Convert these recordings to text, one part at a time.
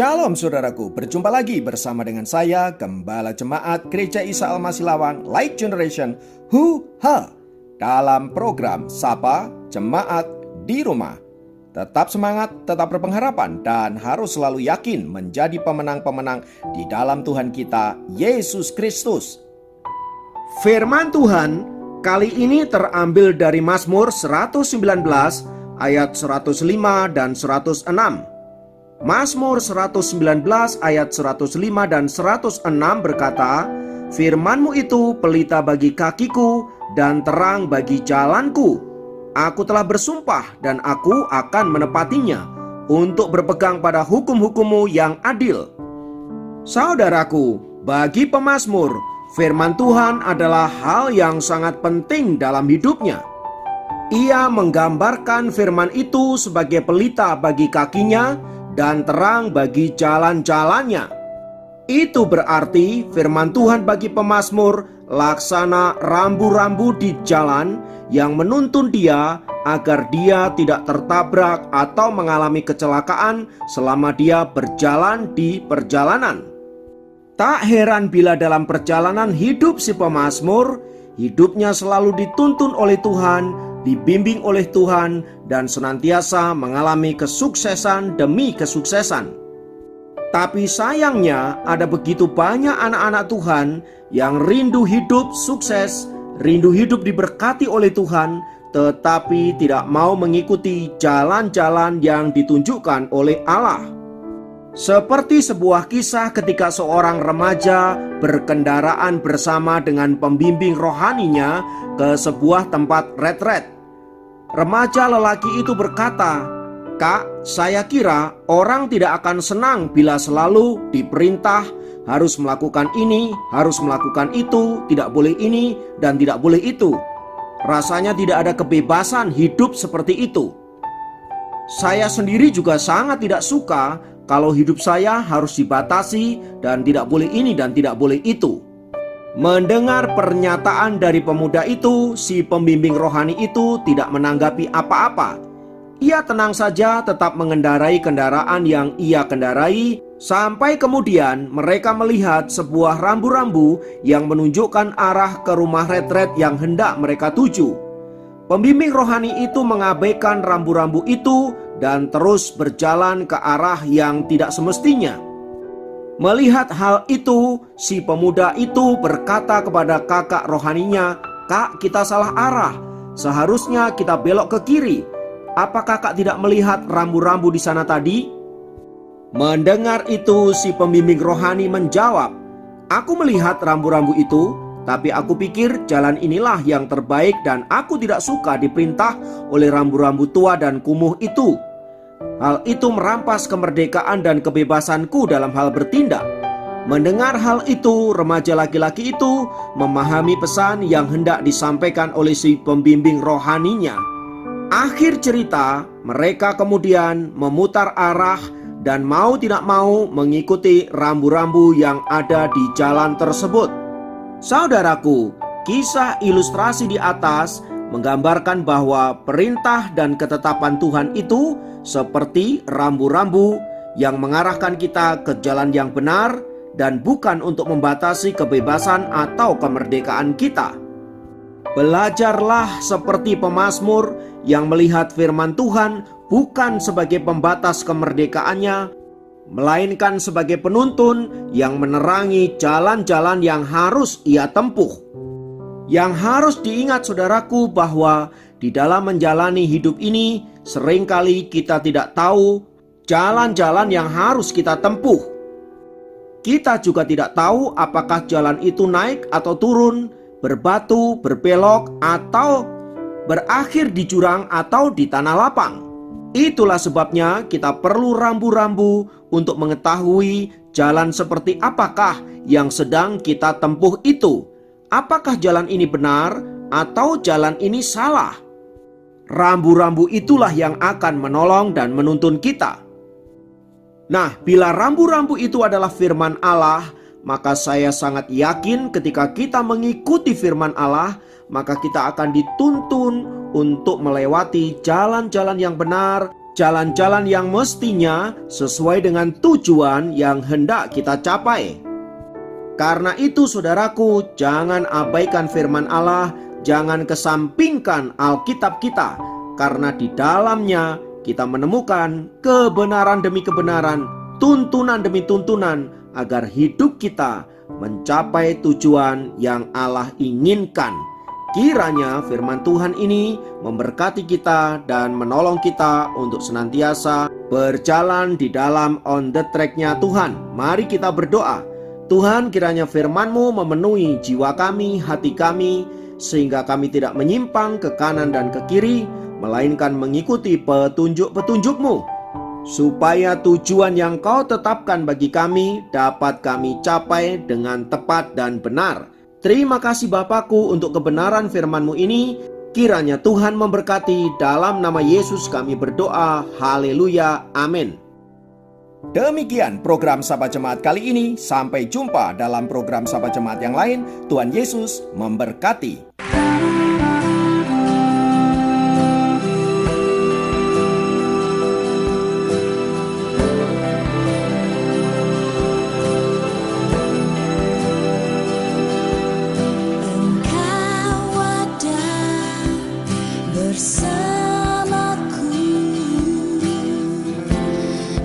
Shalom saudaraku, berjumpa lagi bersama dengan saya, Gembala Jemaat Gereja Isa Al-Masih Lawang Light Generation HuHa dalam program Sapa Jemaat di Rumah. Tetap semangat, tetap berpengharapan, dan harus selalu yakin menjadi pemenang-pemenang di dalam Tuhan kita, Yesus Kristus. Firman Tuhan kali ini terambil dari Mazmur 119 ayat 105 dan 106. Mazmur 119 ayat 105 dan 106 berkata, "Firman-Mu itu pelita bagi kakiku dan terang bagi jalanku. Aku telah bersumpah dan aku akan menepatinya untuk berpegang pada hukum-hukum-Mu yang adil." Saudaraku, bagi pemazmur, firman Tuhan adalah hal yang sangat penting dalam hidupnya. Ia menggambarkan firman itu sebagai pelita bagi kakinya dan terang bagi jalan-jalannya. Itu berarti firman Tuhan bagi pemazmur laksana rambu-rambu di jalan yang menuntun dia agar dia tidak tertabrak atau mengalami kecelakaan selama dia berjalan di perjalanan. Tak heran bila dalam perjalanan hidup si pemazmur, hidupnya selalu dituntun oleh Tuhan, dibimbing oleh Tuhan, dan senantiasa mengalami kesuksesan demi kesuksesan. Tapi sayangnya ada begitu banyak anak-anak Tuhan yang rindu hidup sukses, rindu hidup diberkati oleh Tuhan, tetapi tidak mau mengikuti jalan-jalan yang ditunjukkan oleh Allah. Seperti sebuah kisah ketika seorang remaja berkendaraan bersama dengan pembimbing rohaninya ke sebuah tempat retret. Remaja lelaki itu berkata, "Kak, saya kira orang tidak akan senang bila selalu diperintah harus melakukan ini, harus melakukan itu, tidak boleh ini dan tidak boleh itu. Rasanya tidak ada kebebasan hidup seperti itu. Saya sendiri juga sangat tidak suka kalau hidup saya harus dibatasi dan tidak boleh ini dan tidak boleh itu." Mendengar pernyataan dari pemuda itu, si pembimbing rohani itu tidak menanggapi apa-apa. Ia tenang saja tetap mengendarai kendaraan yang ia kendarai, sampai kemudian mereka melihat sebuah rambu-rambu yang menunjukkan arah ke rumah retret yang hendak mereka tuju. Pembimbing rohani itu mengabaikan rambu-rambu itu dan terus berjalan ke arah yang tidak semestinya. Melihat hal itu, si pemuda itu berkata kepada kakak rohaninya, "Kak, kita salah arah. Seharusnya kita belok ke kiri. Apa kakak tidak melihat rambu-rambu di sana tadi?" Mendengar itu, si pembimbing rohani menjawab, "Aku melihat rambu-rambu itu, tapi aku pikir jalan inilah yang terbaik dan aku tidak suka diperintah oleh rambu-rambu tua dan kumuh itu. Hal itu merampas kemerdekaan dan kebebasanku dalam hal bertindak." Mendengar hal itu, remaja laki-laki itu memahami pesan yang hendak disampaikan oleh si pembimbing rohaninya. Akhir cerita, mereka kemudian memutar arah dan mau tidak mau mengikuti rambu-rambu yang ada di jalan tersebut. Saudaraku, kisah ilustrasi di atas menggambarkan bahwa perintah dan ketetapan Tuhan itu seperti rambu-rambu yang mengarahkan kita ke jalan yang benar dan bukan untuk membatasi kebebasan atau kemerdekaan kita. Belajarlah seperti pemazmur yang melihat firman Tuhan bukan sebagai pembatas kemerdekaannya, melainkan sebagai penuntun yang menerangi jalan-jalan yang harus ia tempuh. Yang harus diingat saudaraku bahwa di dalam menjalani hidup ini seringkali kita tidak tahu jalan-jalan yang harus kita tempuh. Kita juga tidak tahu apakah jalan itu naik atau turun, berbatu, berbelok, atau berakhir di jurang atau di tanah lapang. Itulah sebabnya kita perlu rambu-rambu untuk mengetahui jalan seperti apakah yang sedang kita tempuh itu. Apakah jalan ini benar atau jalan ini salah? Rambu-rambu itulah yang akan menolong dan menuntun kita. Nah, bila rambu-rambu itu adalah firman Allah, maka saya sangat yakin ketika kita mengikuti firman Allah, maka kita akan dituntun untuk melewati jalan-jalan yang benar, jalan-jalan yang mestinya sesuai dengan tujuan yang hendak kita capai. Karena itu saudaraku, jangan abaikan firman Allah, jangan kesampingkan Alkitab kita, karena di dalamnya kita menemukan kebenaran demi kebenaran, tuntunan demi tuntunan, agar hidup kita mencapai tujuan yang Allah inginkan. Kiranya firman Tuhan ini memberkati kita dan menolong kita untuk senantiasa berjalan di dalam on the track-nya Tuhan. Mari kita berdoa. Tuhan, kiranya firman-Mu memenuhi jiwa kami, hati kami, sehingga kami tidak menyimpang ke kanan dan ke kiri, melainkan mengikuti petunjuk-petunjuk-Mu, supaya tujuan yang Kau tetapkan bagi kami dapat kami capai dengan tepat dan benar. Terima kasih Bapakku untuk kebenaran firman-Mu ini. Kiranya Tuhan memberkati. Dalam nama Yesus kami berdoa. Haleluya. Amin. Demikian program Sapa Jemaat kali ini. Sampai jumpa dalam program Sapa Jemaat yang lain. Tuhan Yesus memberkati. Bersamaku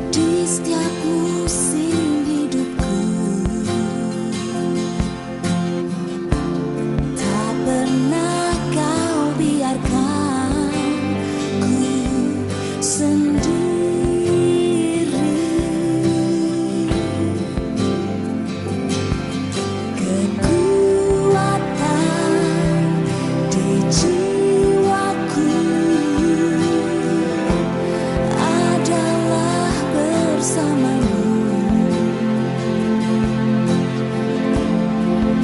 di setiap musim hidupku, tak pernah Kau biarkan ku sendiri. Kekuatan di jiwaku adalah bersama-Mu.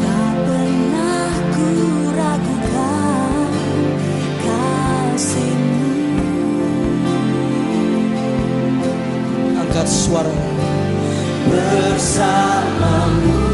Tak pernah ku ragukan kasih-Mu. Angkat suara Bersama-Mu.